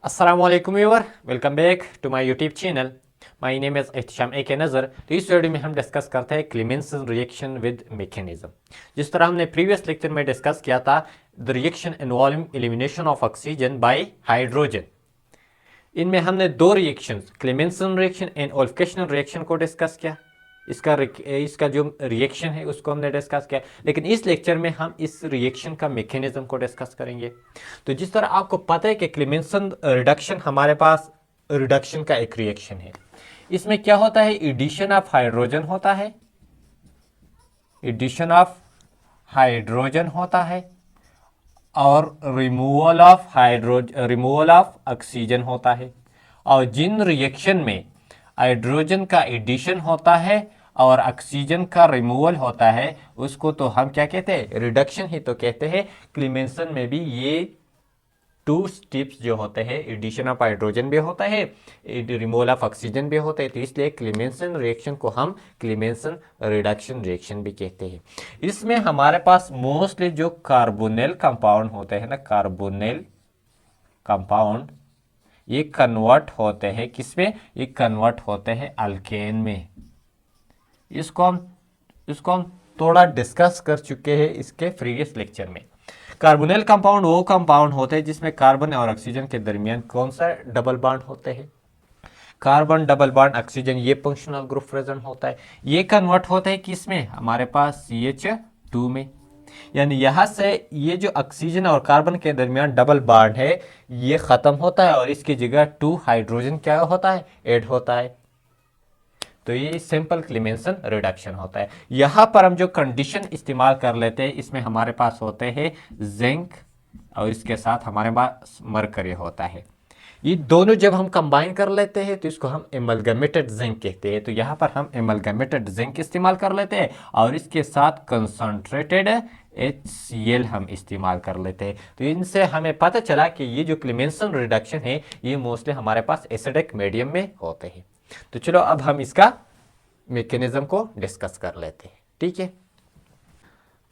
अस्सलामुअलैकुम viewer, welcome back to my YouTube channel. My name is Ehtisham A K Nazar. तो इस video में हम डिस्कस करते हैं क्लेमेंसन रिएक्शन विद मैकेनिज्म। जिस तरह हमने प्रीवियस लेक्चर में डिस्कस किया था the reaction involving elimination of oxygen by hydrogen. इनमें हमने दो रिएक्शन, क्लेमेंसन रिएक्शन एंड ओल्फिकेशनल रिएक्शन को डिस्कस किया। इसका जो रिएक्शन है उसको हमने डिस्कस किया, लेकिन इस लेक्चर में हम इस रिएक्शन का मैकेनिज्म को डिस्कस करेंगे। तो जिस तरह आपको पता है कि क्लेमेंसन रिडक्शन हमारे पास रिडक्शन का एक रिएक्शन है। इसमें क्या होता है, एडिशन ऑफ हाइड्रोजन होता है, एडिशन ऑफ हाइड्रोजन होता है और रिमूवल ऑफ ऑक्सीजन होता है। और जिन रिएक्शन में हाइड्रोजन का एडिशन होता है और ऑक्सीजन का रिमूवल होता है उसको तो हम क्या कहते हैं, रिडक्शन ही तो कहते हैं। क्लेमेंसन में भी ये टू स्टेप्स जो होते हैं, एडिशन ऑफ हाइड्रोजन भी होता है, रिमूवल ऑफ ऑक्सीजन भी होता है, तो इसलिए क्लेमेंसन रिएक्शन को हम क्लेमेंसन रिडक्शन रिएक्शन भी कहते हैं। इसमें हमारे पास मोस्टली जो कार्बोनिल कंपाउंड होते हैं ना, कार्बोनिल कंपाउंड, ये कन्वर्ट होते हैं किसमें, ये कन्वर्ट होते हैं अल्केन में। इसको हम थोड़ा डिस्कस कर चुके हैं इसके प्रीवियस लेक्चर में। कार्बोनिल कंपाउंड वो कंपाउंड होते हैं जिसमें कार्बन और ऑक्सीजन के दरमियान कौन सा डबल बॉन्ड होते हैं, कार्बन डबल बॉन्ड ऑक्सीजन, ये फंक्शनल ग्रुप प्रेजेंट होता है। ये कन्वर्ट होता है किसमें, हमारे पास CH2 में। यानी यहां से ये जो ऑक्सीजन और कार्बन के दरमियान डबल बॉन्ड है ये खत्म होता है और इसकी जगह 2 हाइड्रोजन क्या होता है, ऐड होता है। तो ये सिंपल क्लेमेंसन रिडक्शन होता है। यहां पर हम जो कंडीशन इस्तेमाल कर लेते हैं इसमें हमारे पास होते हैं जिंक और इसके साथ हमारे पास मरकरी होता है। ये दोनों जब हम कंबाइन कर लेते हैं तो इसको हम एमलगमेटेड जिंक कहते हैं। तो यहाँ पर हम एमलगमेटेड जिंक इस्तेमाल कर लेते हैं और इसके साथ कंसंट्रेटेड HCl हम इस्तेमाल कर लेते हैं। तो इनसे हमें पता चला कि ये जो क्लेमेंसन रिडक्शन है ये मोस्टली हमारे पास एसिडिक मीडियम में होते हैं। तो चलो अब हम इसका मैकेनिज्म को डिस्कस कर लेते हैं, ठीक है।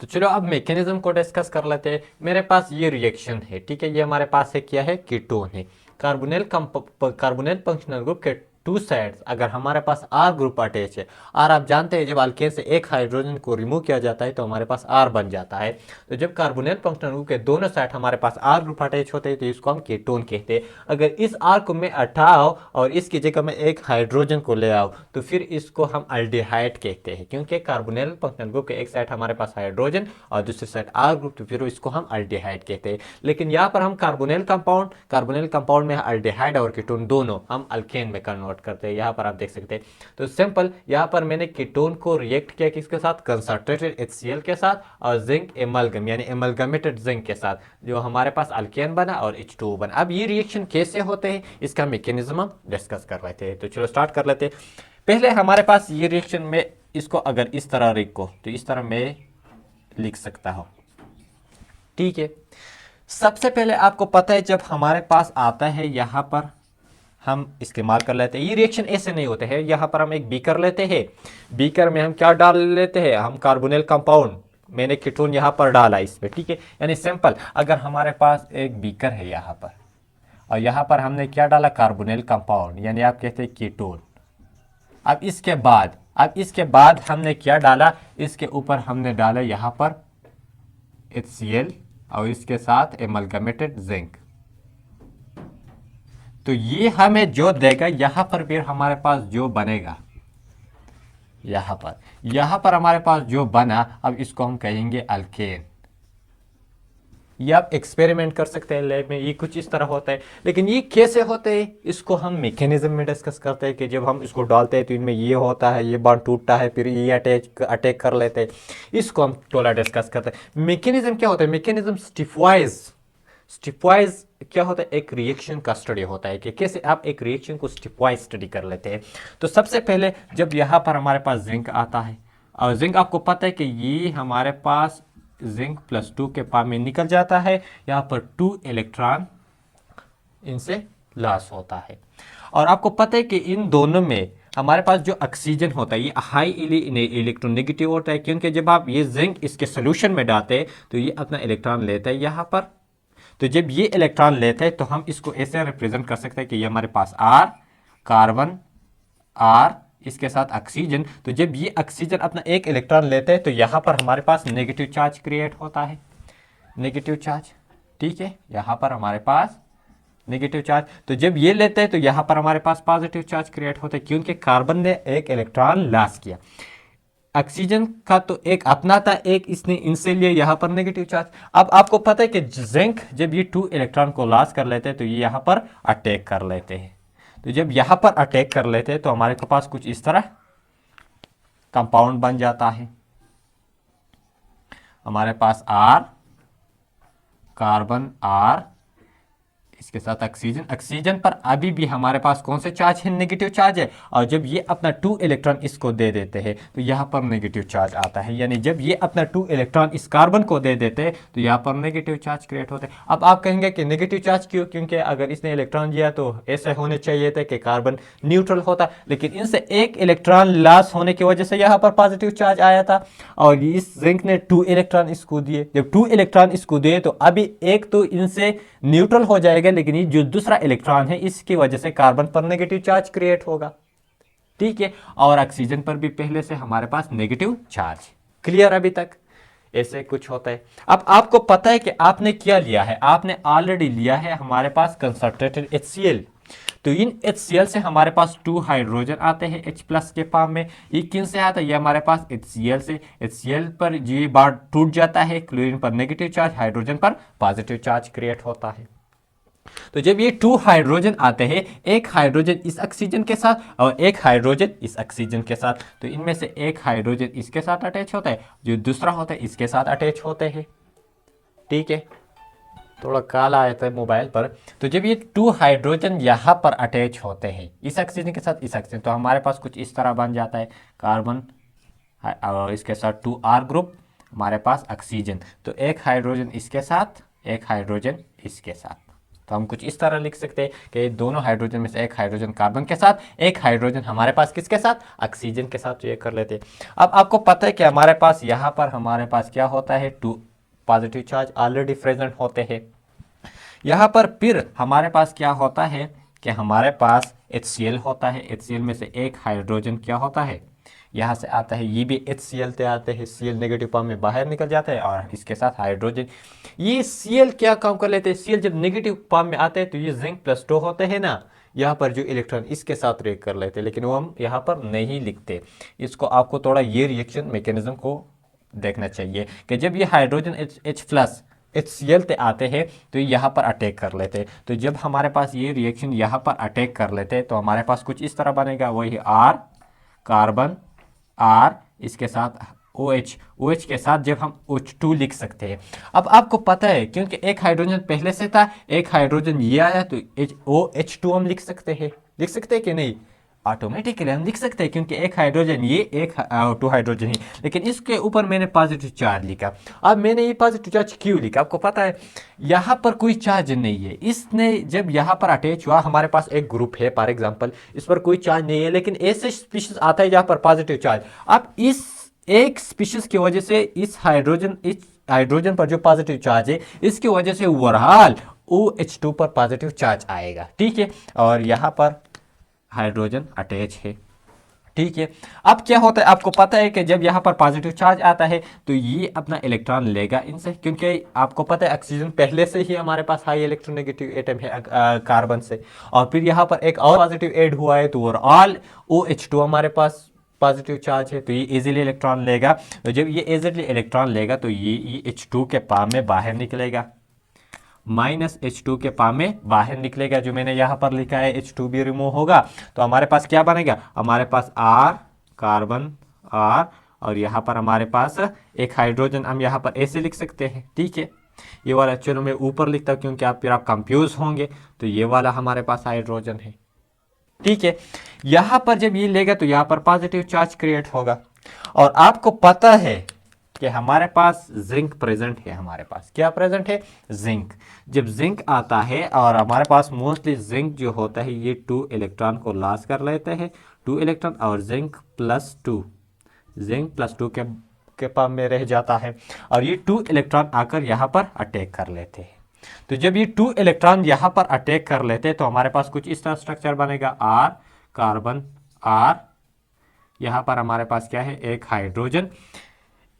तो चलो अब मैकेनिज्म को डिस्कस कर लेते हैं। मेरे पास ये रिएक्शन है, ठीक है, ये हमारे पास है क्या है, कीटोन है। कार्बोनिल फंक्शनल ग्रुप के टू साइड्स अगर हमारे पास R ग्रुप अटैच है, R आप जानते हैं जब अल्केन से एक हाइड्रोजन को रिमूव किया जाता है तो हमारे पास R बन जाता है। तो जब कार्बोनिल फंक्शनल ग्रुप के दोनों साइड हमारे पास R ग्रुप अटैच होते हैं तो इसको हम कीटोन कहते हैं। अगर इस R को मैं हटाओ और इसकी जगह में एक हाइड्रोजन को ले आओ तो फिर इसको हम अल्डिहाइड कहते हैं, क्योंकि कार्बोनिल फंक्शनल ग्रुप के एक साइड हमारे पास हाइड्रोजन और दूसरी साइड R ग्रुप, तो फिर इसको हम अल्डिहाइड कहते हैं। लेकिन यहाँ पर हम कार्बोनिल कंपाउंड में अल्डिहाइड और कीटोन दोनों हम अल्केन में कन्वर्ट करते हैं। यहाँ पर आप देख सकते हैं। तो सिंपल यहाँ पर मैंने कीटोन को रिएक्ट किया किसके साथ, कंसंट्रेटेड HCl के साथ और जिंक एमलगम यानी एमलगमेटेड जिंक के साथ, जो हमारे पास अल्केन बना और H2O बना। अब ये रिएक्शन कैसे होते हैं इसका मैकेनिज्म हम डिस्कस कर लेते हैं। तो चलो स्टार्ट कर लेते हैं। पहले हमारे पास ये रिएक्शन में इसको अगर इस तरह लिखो तो इस तरह मैं लिख सकता हूं, ठीक है। सबसे पहले आपको पता है जब हमारे पास आता है यहां पर हम इस्तेमाल कर लेते हैं। ये रिएक्शन ऐसे नहीं होते हैं। यहां पर हम एक बीकर लेते हैं, बीकर में हम क्या डाल लेते हैं, हम कार्बोनिल कंपाउंड, मैंने कीटोन यहां पर डाला इसमें, ठीक है। यानी सिंपल अगर हमारे पास एक बीकर है यहां पर और यहां पर हमने क्या डाला, कार्बोनिल कंपाउंड यानी आप कहते हैं कीटोन। अब इसके बाद हमने क्या डाला, इसके ऊपर हमने डाला यहां पर HCl और इसके साथ एमलगमेटेड जिंक। तो ये हमें जो देगा यहां पर फिर हमारे पास जो बनेगा, यहां पर हमारे पास जो बना, अब इसको हम कहेंगे अल्केन। ये आप एक्सपेरिमेंट कर सकते हैं लैब में, ये कुछ इस तरह होता है। लेकिन ये कैसे होते हैं इसको हम मैकेनिज्म में डिस्कस करते हैं कि जब हम इसको डालते हैं तो इनमें ये होता है, ये बॉन्ड टूटता है, फिर ये अटैक कर लेते हैं। इसको हम थोड़ा डिस्कस करते हैं। मैकेनिज्म क्या होता है, मैकेनिज्म स्टेपवाइज क्या होता है, एक रिएक्शन का स्टडी होता है कि कैसे आप एक रिएक्शन को स्टेपवाइज स्टडी कर लेते हैं। तो सबसे पहले जब यहाँ पर हमारे पास जिंक आता है और जिंक आपको पता है कि ये हमारे पास जिंक +2 के पार में निकल जाता है, यहाँ पर 2 इलेक्ट्रॉन इनसे लॉस होता है। और आपको पता है कि इन दोनों में हमारे पास जो ऑक्सीजन होता है ये हाई इलेक्ट्रोनेगेटिव होता है, क्योंकि जब आप ये जिंक इसके सोल्यूशन में डालते हैं तो ये अपना इलेक्ट्रॉन लेता है यहाँ पर। तो जब ये इलेक्ट्रॉन लेते हैं तो हम इसको ऐसे रिप्रेजेंट कर सकते हैं कि ये हमारे पास R, कार्बन R, इसके साथ ऑक्सीजन। तो जब ये ऑक्सीजन अपना एक इलेक्ट्रॉन लेते हैं तो यहाँ पर हमारे पास नेगेटिव चार्ज क्रिएट होता है, नेगेटिव चार्ज। ठीक है, यहाँ पर हमारे पास नेगेटिव चार्ज। तो जब ये लेते हैं तो यहाँ पर हमारे पास पॉजिटिव चार्ज क्रिएट होता है, क्योंकि कार्बन ने एक इलेक्ट्रॉन लॉस किया। ऑक्सीजन का तो एक अपना था, एक इसने इनसे लिए, यहाँ पर नेगेटिव चार्ज। अब आपको पता है कि जिंक जब ये 2 इलेक्ट्रॉन को लॉस कर लेते हैं तो ये यहाँ पर अटैक कर लेते हैं। तो जब यहाँ पर अटैक कर लेते हैं तो हमारे पास कुछ इस तरह कंपाउंड बन जाता है। हमारे पास R, कार्बन R, इसके साथ ऑक्सीजन। ऑक्सीजन पर अभी भी हमारे पास कौन से चार्ज है? नेगेटिव चार्ज है। और जब ये अपना 2 इलेक्ट्रॉन इसको दे देते हैं तो यहाँ पर नेगेटिव चार्ज आता है, यानी जब ये अपना 2 इलेक्ट्रॉन इस कार्बन को दे देते हैं तो यहाँ पर नेगेटिव चार्ज क्रिएट होते हैं। अब आप कहेंगे कि नेगेटिव चार्ज क्यों? क्योंकि अगर इसने इलेक्ट्रॉन दिया तो ऐसे होने चाहिए थे कि कार्बन न्यूट्रल होता, लेकिन इनसे एक इलेक्ट्रॉन लॉस होने की वजह से यहाँ पर पॉजिटिव चार्ज आया था। और इस जिंक ने 2 इलेक्ट्रॉन इसको दिए। जब 2 इलेक्ट्रॉन इसको दिए तो अभी एक तो इनसे न्यूट्रल हो जाएगा, लेकिन ये जो दूसरा इलेक्ट्रॉन है इसकी वजह से कार्बन पर नेगेटिव चार्ज क्रिएट होगा। ठीक है, और ऑक्सीजन पर भी पहले से हमारे पास नेगेटिव चार्ज। क्लियर अभी तक? ऐसे कुछ होता है। अब आपको पता है कि आपने क्या लिया है, आपने ऑलरेडी लिया है हमारे पास कंसंट्रेटेड HCl। तो इन HCl से हमारे पास 2 हाइड्रोजन आते हैं H+ के फॉर्म में। ये किन से आता है? ये हमारे पास HCl से। HCl पर ये बार टूट जाता है, क्लोरीन पर नेगेटिव चार्ज, हाइड्रोजन पर पॉजिटिव चार्ज क्रिएट होता है। तो जब ये 2 हाइड्रोजन आते हैं, एक हाइड्रोजन इस ऑक्सीजन के साथ और एक हाइड्रोजन इस ऑक्सीजन के साथ, तो इनमें से एक हाइड्रोजन इसके साथ अटैच होता है, जो दूसरा होता है इसके साथ अटैच होते हैं। ठीक है, थोड़ा काला आया था मोबाइल पर। तो जब ये 2 हाइड्रोजन यहाँ पर अटैच होते हैं इस ऑक्सीजन के साथ इस ऑक्सीजन, तो हमारे पास कुछ इस तरह बन जाता है कार्बन और इसके साथ 2R ग्रुप, हमारे पास ऑक्सीजन। तो एक हाइड्रोजन इसके साथ, एक हाइड्रोजन इसके साथ। तो हम कुछ इस तरह लिख सकते हैं कि दोनों हाइड्रोजन में से एक हाइड्रोजन कार्बन के साथ, एक हाइड्रोजन हमारे पास किसके साथ? ऑक्सीजन के साथ। तो ये कर लेते हैं। अब आपको पता है कि हमारे पास यहाँ पर हमारे पास क्या होता है? 2 पॉजिटिव चार्ज ऑलरेडी प्रेजेंट होते हैं यहाँ पर। फिर हमारे पास क्या होता है कि हमारे पास HCl होता है। HCl में से एक हाइड्रोजन क्या होता है? यहाँ से आता है, ये भी HCl से आते हैं। Cl नेगेटिव फॉर्म में बाहर निकल जाता है और इसके साथ हाइड्रोजन। ये Cl क्या काम कर लेते हैं? Cl जब नेगेटिव फॉर्म में आते हैं तो ये Zinc+2 होते हैं ना, यहाँ पर जो इलेक्ट्रॉन इसके साथ रिएक्ट कर लेते हैं, लेकिन वो हम यहाँ पर नहीं लिखते। इसको आपको थोड़ा ये रिएक्शन मैकेनिज्म को देखना चाहिए कि जब ये हाइड्रोजन H+ HCl से आते हैं तो यहाँ पर अटैक कर लेते हैं। तो जब हमारे पास ये रिएक्शन यहाँ पर अटैक कर लेते हैं तो हमारे पास कुछ इस तरह बनेगा, वही R, कार्बन R, इसके साथ OH के साथ जब हम OH2 लिख सकते हैं। अब आपको पता है क्योंकि एक हाइड्रोजन पहले से था, एक हाइड्रोजन ये आया, तो OH2 हम लिख सकते हैं कि नहीं? ऑटोमेटिकली हम लिख सकते हैं, क्योंकि एक हाइड्रोजन ये, एक 2 हाइड्रोजन ही, लेकिन इसके ऊपर मैंने पॉजिटिव चार्ज लिखा। अब मैंने ये पॉजिटिव चार्ज क्यों लिखा? आपको पता है यहाँ पर कोई चार्ज नहीं है। इसने जब यहाँ पर अटैच हुआ, हमारे पास एक ग्रुप है फॉर एग्जांपल, इस पर कोई चार्ज नहीं है, लेकिन ऐसे स्पीशीज आता है जहाँ पर पॉजिटिव चार्ज। अब इस एक स्पीशीज की वजह से इस हाइड्रोजन पर जो पॉजिटिव चार्ज है, इसकी वजह से ओवरऑल OH2 पर पॉजिटिव चार्ज आएगा। ठीक है, और यहाँ पर हाइड्रोजन अटैच है। ठीक है, अब क्या होता है? आपको पता है कि जब यहाँ पर पॉजिटिव चार्ज आता है तो ये अपना इलेक्ट्रॉन लेगा इनसे, क्योंकि आपको पता है ऑक्सीजन पहले से ही हमारे पास हाई इलेक्ट्रोनेगेटिव एटम है कार्बन से, और फिर यहाँ पर एक और पॉजिटिव ऐड हुआ है, तो ओवरऑल OH2 हमारे पास पॉजिटिव चार्ज है, तो ये इजीली इलेक्ट्रॉन लेगा। तो जब ये इजीली इलेक्ट्रॉन लेगा तो ये H2 के फॉर्म में बाहर निकलेगा, -H2 के फॉर्म में बाहर निकलेगा, जो मैंने यहाँ पर लिखा है। H2 भी रिमूव होगा तो हमारे पास क्या बनेगा? हमारे पास R, कार्बन R, और यहाँ पर हमारे पास एक हाइड्रोजन हम यहाँ पर ऐसे लिख सकते हैं। ठीक है, ये वाला चलो मैं ऊपर लिखता हूँ क्योंकि फिर आप कंफ्यूज होंगे। तो ये वाला हमारे पास हाइड्रोजन है। ठीक है, यहाँ पर जब ये लेगा तो यहाँ पर पॉजिटिव चार्ज क्रिएट होगा। और आपको पता है कि हमारे पास जिंक प्रेजेंट है। हमारे पास क्या प्रेजेंट है? जिंक। जब जिंक आता है, और हमारे पास मोस्टली जिंक जो होता है ये 2 इलेक्ट्रॉन को लॉस कर लेते हैं, 2 इलेक्ट्रॉन, और Zinc+2 के फॉर्म में रह जाता है, और ये 2 इलेक्ट्रॉन आकर यहाँ पर अटैक कर लेते हैं। तो जब ये 2 इलेक्ट्रॉन यहाँ पर अटैक कर लेते हैं तो हमारे पास कुछ इस तरह स्ट्रक्चर बनेगा, R कार्बन, R यहाँ पर हमारे पास क्या है, एक हाइड्रोजन।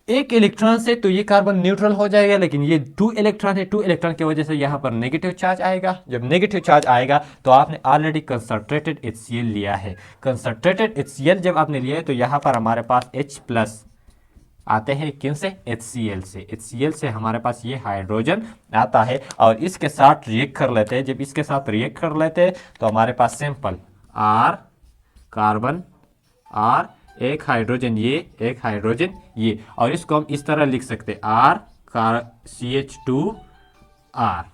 एक इलेक्ट्रॉन से तो ये कार्बन न्यूट्रल हो जाएगा, लेकिन ये 2 इलेक्ट्रॉन है, 2 इलेक्ट्रॉन की वजह से यहाँ पर नेगेटिव चार्ज आएगा। जब नेगेटिव चार्ज आएगा तो आपने ऑलरेडी कंसंट्रेटेड HCl लिया है। कंसंट्रेटेड HCl जब आपने लिया है तो यहाँ पर हमारे पास H प्लस आते हैं, किन से, HCl से। HCl से हमारे पास ये हाइड्रोजन आता है और इसके साथ रिएक्ट कर लेते हैं। जब इसके साथ रिएक्ट कर लेते हैं तो हमारे पास सिंपल R कार्बन, R एक हाइड्रोजन ये, एक हाइड्रोजन ये, और इसको हम इस तरह लिख सकते हैं R CH2R।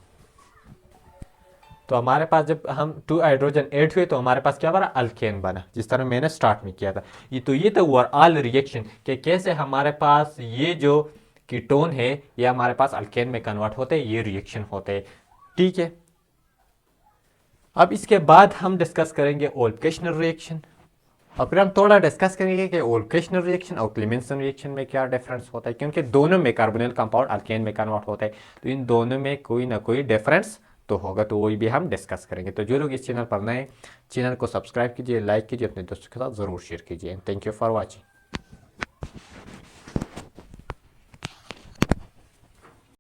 तो हमारे पास जब हम 2 हाइड्रोजन ऐड हुए तो हमारे पास क्या बना, अल्केन बना, जिस तरह मैंने स्टार्ट में किया था। ये तो ओवरऑल रिएक्शन कि कैसे हमारे पास ये जो कीटोन है ये हमारे पास अल्केन में कन्वर्ट होते हैं, ये रिएक्शन होते हैं, ठीक है। अब इसके बाद हम डिस्कस करेंगे ओल्फकेशनल रिएक्शन, और फिर हम थोड़ा डिस्कस करेंगे कि ओल्फकेशनल रिएक्शन और क्लेमेंसन रिएक्शन में क्या डिफरेंस होता है, क्योंकि दोनों में कार्बोनिल कंपाउंड अल्केन में कन्वर्ट होता है, तो इन दोनों में कोई ना कोई डिफरेंस तो होगा, तो वही भी हम डिस्कस करेंगे। तो जो लोग इस चैनल पर नए, चैनल को सब्सक्राइब कीजिए, लाइक कीजिए, अपने दोस्तों के साथ ज़रूर शेयर कीजिए। Thank you for watching.